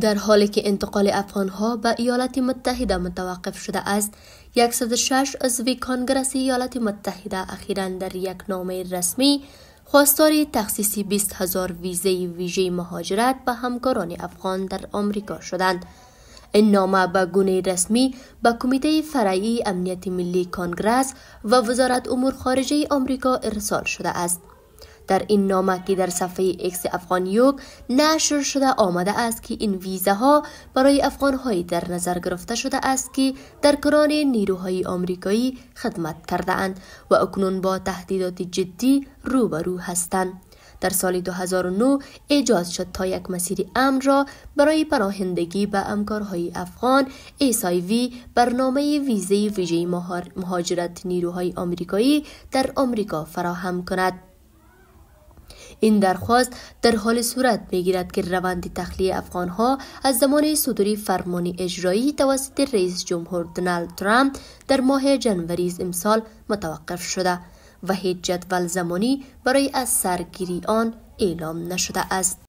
در حالی که انتقال افغان‌ها به ایالات متحده متوقف شده است، 106 عضو کنگره ایالات متحده اخیراً در یک نامه رسمی خواستار تخصیص 20,000 ویزه ویژه مهاجرت به همکاران افغان در آمریکا شدند. این نامه به گونه رسمی به کمیته فرعی امنیت ملی کنگره و وزارت امور خارجه آمریکا ارسال شده است. در این نامه که در صفحه ایکس افغانیوک نشر شده آمده است که این ویزه ها برای افغان‌هایی در نظر گرفته شده است که در کران نیروهای آمریکایی خدمت کرده اند و اکنون با تهدیدات جدی روبرو هستند. در سال 2009 ایجاد شد تا یک مسیر امن را برای پناهندگی به همکارهای افغان SIV برنامه ویزه ویژه مهاجرت نیروهای آمریکایی در آمریکا فراهم کند. این درخواست در حال صورت می‌گیرد که روند تخلیه افغان‌ها از زمان صدور فرمان اجرایی توسط رئیس جمهور دونالد ترامپ در ماه جنوری امسال متوقف شده و هیچ جدول زمانی برای از سرگیری آن اعلام نشده است.